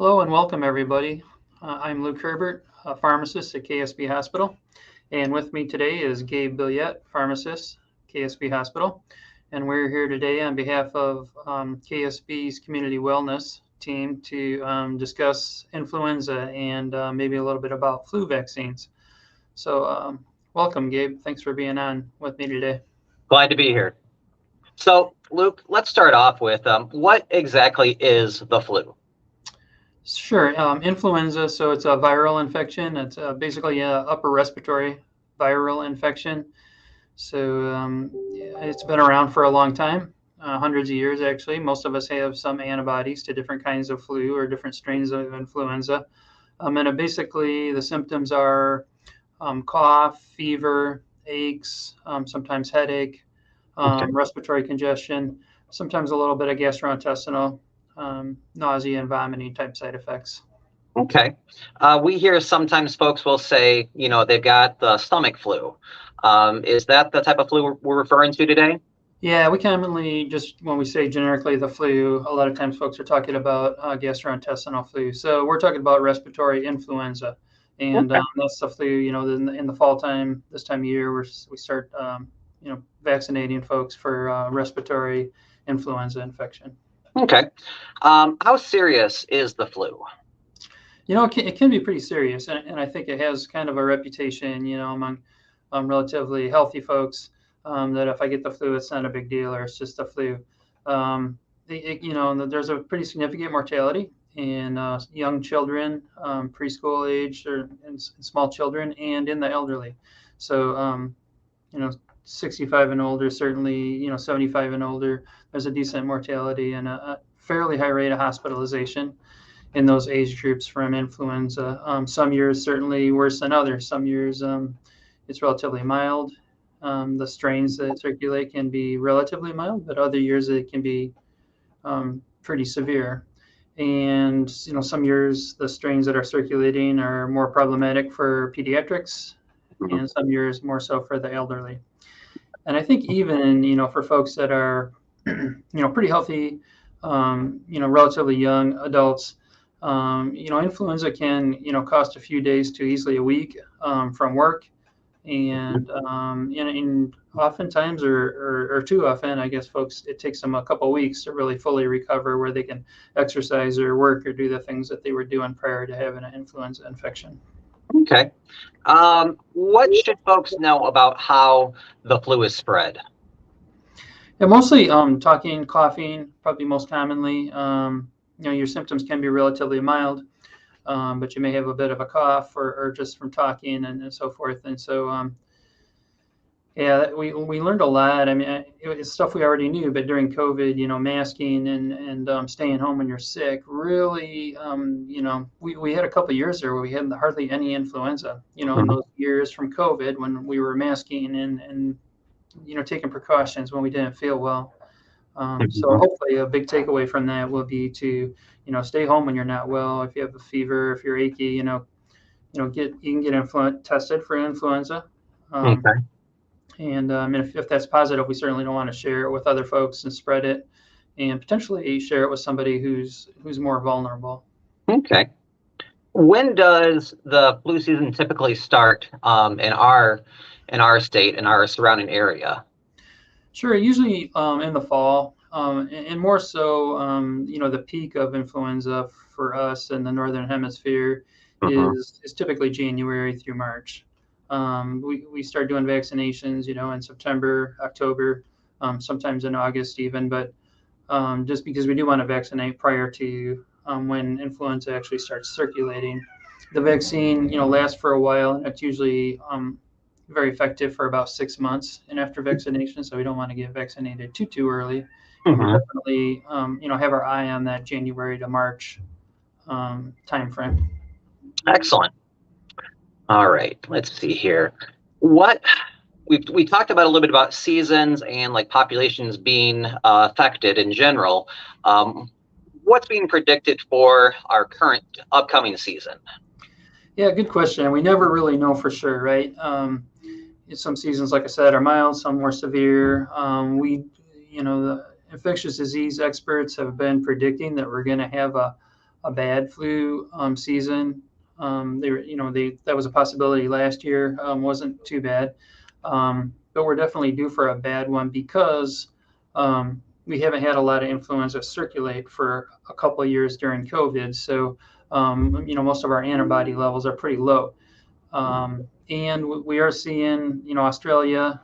Hello and welcome, everybody. I'm Luke Herbert, a pharmacist at KSB Hospital. And with me today is Gabe Billiet, pharmacist, KSB Hospital. And we're here today on behalf of KSB's Community Wellness team to discuss influenza and maybe a little bit about flu vaccines. So welcome, Gabe. Thanks for being on with me today. Glad to be here. So, Luke, let's start off with what exactly is the flu? Sure. Influenza, so it's a viral infection. It's basically an upper respiratory viral infection. So it's been around for a long time, hundreds of years actually. Most of us have some antibodies to different kinds of flu or different strains of influenza. Basically, the symptoms are cough, fever, aches, sometimes headache, respiratory congestion, sometimes a little bit of gastrointestinal, nausea and vomiting type side effects. Okay. We hear sometimes folks will say, they've got the stomach flu. Is that the type of flu we're referring to today? Yeah, we commonly just, when we say generically the flu, a lot of times folks are talking about gastrointestinal flu. So we're talking about respiratory influenza. And that's the flu, in the fall time, this time of year, we start, vaccinating folks for respiratory influenza infection. Okay. How serious is the flu? It can be pretty serious. And I think it has kind of a reputation, among relatively healthy folks, that if I get the flu, it's not a big deal, or it's just the flu. There's a pretty significant mortality in young children, preschool age, or in small children, and in the elderly. So, 65 and older, certainly, 75 and older, there's a decent mortality and a fairly high rate of hospitalization in those age groups from influenza. Some years certainly worse than others. Some years it's relatively mild. The strains that circulate can be relatively mild, but other years it can be pretty severe. And some years the strains that are circulating are more problematic for pediatrics, and some years more so for the elderly. And I think even for folks that are pretty healthy, relatively young adults, influenza can cost a few days to easily a week from work. And oftentimes, or too often, I guess, folks, it takes them a couple of weeks to really fully recover, where they can exercise or work or do the things that they were doing prior to having an influenza infection. Okay. What should folks know about how the flu is spread? Yeah, mostly talking, coughing, probably most commonly. Your symptoms can be relatively mild, but you may have a bit of a cough or just from talking and so forth. And so, we learned a lot. I mean, it's stuff we already knew, but during COVID, masking and staying home when you're sick, really, we had a couple of years there where we had hardly any influenza, in those years from COVID when we were masking and taking precautions when we didn't feel well. So hopefully a big takeaway from that will be to, stay home when you're not well. If you have a fever, if you're achy, you can get tested for influenza. And if that's positive, we certainly don't want to share it with other folks and spread it, and potentially share it with somebody who's more vulnerable. Okay. When does the flu season typically start in our state, in our surrounding area? Sure, usually in the fall, and more so, the peak of influenza for us in the Northern Hemisphere is typically January through March. We start doing vaccinations, in September, October, sometimes in August even, but just because we do want to vaccinate prior to when influenza actually starts circulating. The vaccine, lasts for a while, and it's usually very effective for about 6 months and after vaccination. So we don't want to get vaccinated too early. We definitely, have our eye on that January to March time frame. Excellent. All right, let's see here. What we talked about a little bit about seasons and like populations being affected in general. What's being predicted for our current upcoming season? Yeah, good question. We never really know for sure, right? Some seasons, like I said, are mild, some more severe. The infectious disease experts have been predicting that we're going to have a a bad flu season. That was a possibility last year. Wasn't too bad, but we're definitely due for a bad one because we haven't had a lot of influenza circulate for a couple of years during COVID. So, most of our antibody levels are pretty low. And we are seeing, Australia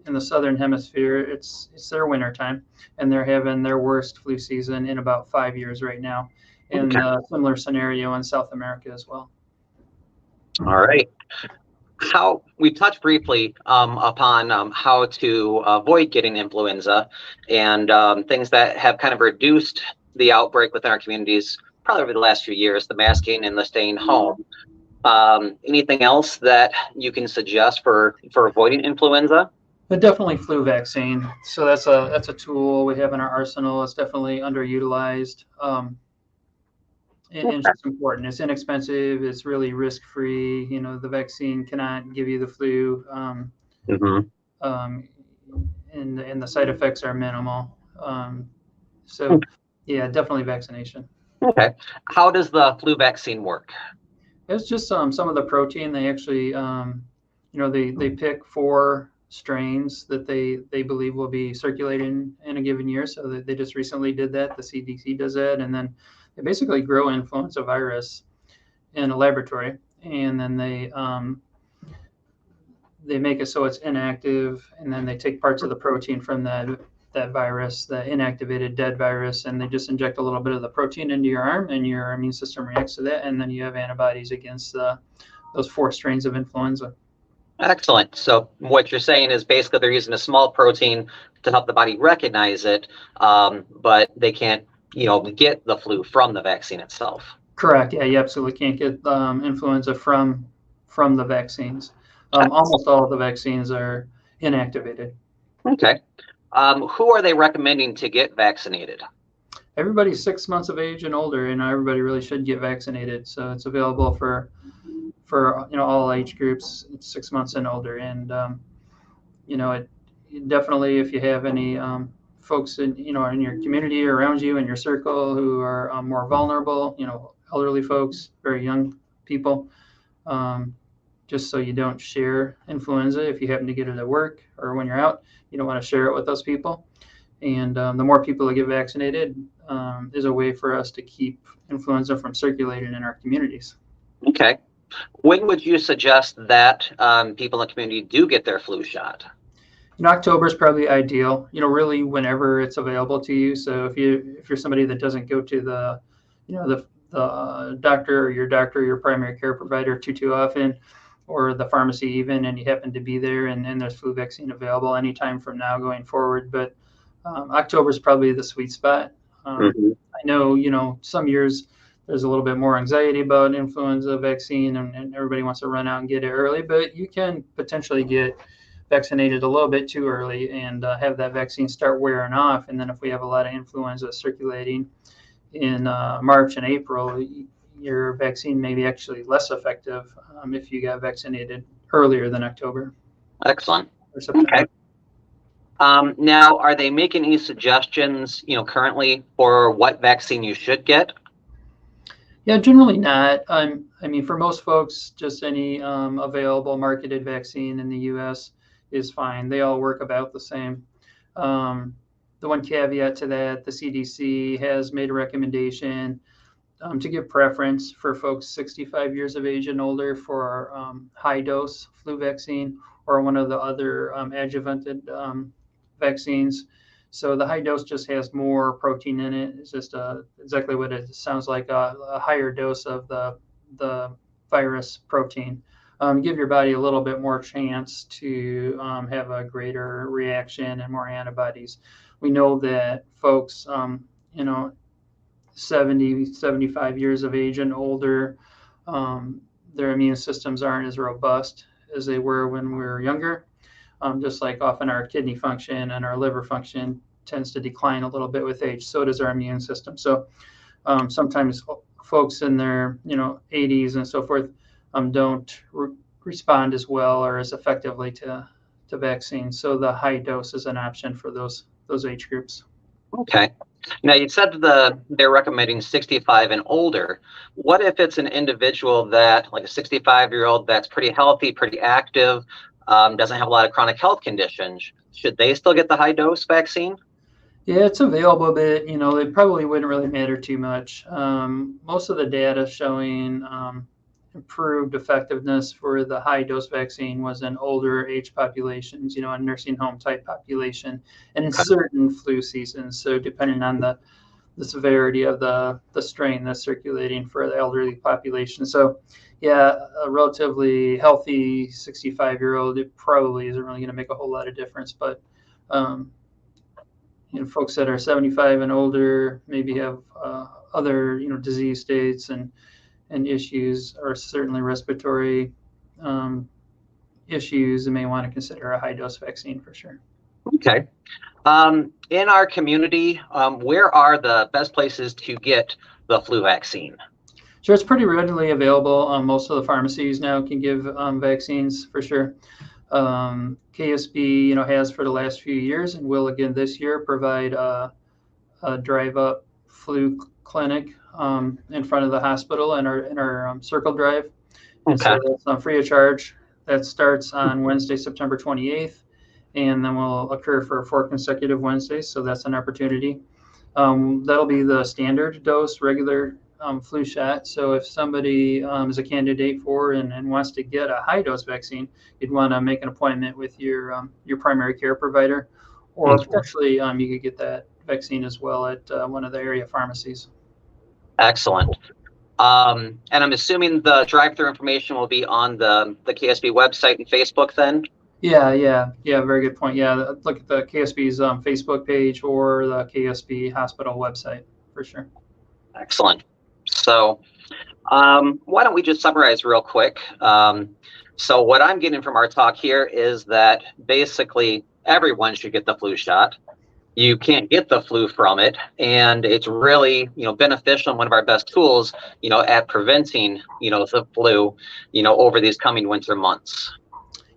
in the southern hemisphere, it's their winter time, and they're having their worst flu season in about 5 years right now. And Okay. similar scenario in South America as well. All right. How we touched briefly upon how to avoid getting influenza and things that have kind of reduced the outbreak within our communities probably over the last few years, the masking and the staying home. Anything else that you can suggest for avoiding influenza? But definitely flu vaccine. So that's a tool we have in our arsenal. It's definitely underutilized. And it's just important. It's inexpensive. It's really risk-free. The vaccine cannot give you the flu, Mm-hmm. and the side effects are minimal. So, yeah, definitely vaccination. Okay. How does the flu vaccine work? It's just some of the protein. They actually, they pick 4 strains that they believe will be circulating in a given year. So they just recently did that. The CDC does that, and then they basically grow influenza virus in a laboratory, and then they make it so it's inactive, and then they take parts of the protein from that virus, the inactivated dead virus, and they just inject a little bit of the protein into your arm, and your immune system reacts to that, and then you have antibodies against those 4 strains of influenza. Excellent. So what you're saying is basically they're using a small protein to help the body recognize it, but they can't, get the flu from the vaccine itself. Correct. Yeah, you absolutely can't get influenza from the vaccines. Almost all of the vaccines are inactivated. Okay. Who are they recommending to get vaccinated? Everybody's 6 months of age and older, and everybody really should get vaccinated. So it's available for all age groups. It's 6 months and older, and it definitely, if you have any folks in your community or around you in your circle who are more vulnerable, elderly folks, very young people, just so you don't share influenza if you happen to get it at work or when you're out. You don't want to share it with those people. And the more people that get vaccinated is a way for us to keep influenza from circulating in our communities. Okay. When would you suggest that people in the community do get their flu shot? October is probably ideal. Really whenever it's available to you. So if you're somebody that doesn't go to the doctor, your primary care provider too often, or the pharmacy even, and you happen to be there, and there's flu vaccine available anytime from now going forward. But October is probably the sweet spot. Mm-hmm. I know, some years there's a little bit more anxiety about influenza vaccine, and everybody wants to run out and get it early, but you can potentially get vaccinated a little bit too early and have that vaccine start wearing off. And then if we have a lot of influenza circulating in March and April, your vaccine may be actually less effective if you got vaccinated earlier than October. Excellent. Or September. Okay. Now, are they making any suggestions, currently for what vaccine you should get? Yeah, generally not. I mean, for most folks, just any available marketed vaccine in the U.S. is fine. They all work about the same. The one caveat to that, the CDC has made a recommendation to give preference for folks 65 years of age and older for high dose flu vaccine or one of the other adjuvanted vaccines. So the high dose just has more protein in it. It's just exactly what it sounds like, a higher dose of the virus protein. Give your body a little bit more chance to have a greater reaction and more antibodies. We know that folks, 70, 75 years of age and older, their immune systems aren't as robust as they were when we were younger. Just like often our kidney function and our liver function tends to decline a little bit with age, so does our immune system. So sometimes folks in their 80s and so forth don't respond as well or as effectively to vaccines. So the high dose is an option for those age groups. Okay. Now, you said they're recommending 65 and older. What if it's an individual that, like a 65-year-old, that's pretty healthy, pretty active, doesn't have a lot of chronic health conditions? Should they still get the high dose vaccine? Yeah, it's available, but it probably wouldn't really matter too much. Most of the data showing improved effectiveness for the high dose vaccine was in older age populations, a nursing home type population, and in certain flu seasons. So depending on the severity of the strain that's circulating for the elderly population. So yeah, a relatively healthy 65-year-old, it probably isn't really going to make a whole lot of difference, but folks that are 75 and older maybe have other disease states and issues, or certainly respiratory issues, and may want to consider a high dose vaccine for sure. Okay. In our community, where are the best places to get the flu vaccine? Sure, it's pretty readily available. Most of the pharmacies now can give vaccines for sure. KSB, has for the last few years and will again this year provide a drive-up flu clinic in front of the hospital in our Circle Drive. And so that's free of charge. That starts on Wednesday, September 28th, and then will occur for 4 consecutive Wednesdays. So that's an opportunity. That'll be the standard dose, regular flu shot. So if somebody is a candidate for and wants to get a high dose vaccine, you'd want to make an appointment with your primary care provider, or potentially you could get that vaccine as well at one of the area pharmacies. Excellent. And I'm assuming the drive-through information will be on the KSB website and Facebook then? Yeah, very good point. Yeah, look at the KSB's Facebook page or the KSB Hospital website for sure. Excellent. So why don't we just summarize real quick? So what I'm getting from our talk here is that basically everyone should get the flu shot. You can't get the flu from it, and it's really beneficial and one of our best tools at preventing the flu over these coming winter months.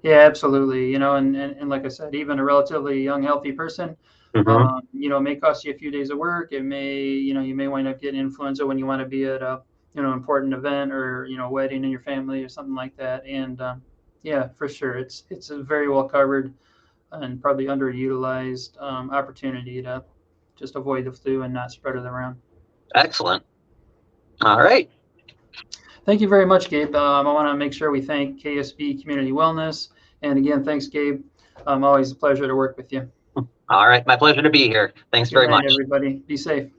Yeah, absolutely. And like I said, even a relatively young, healthy person, it may cost you a few days of work. It may, you may wind up getting influenza when you want to be at a, important event or, wedding in your family or something like that. And yeah, for sure. It's a very well covered and probably underutilized opportunity to just avoid the flu and not spread it around. Excellent. All right. Thank you very much, Gabe. I want to make sure we thank KSB Community Wellness. And again, thanks, Gabe. Always a pleasure to work with you. All right. My pleasure to be here. Thanks very much. Good night, everybody. Be safe.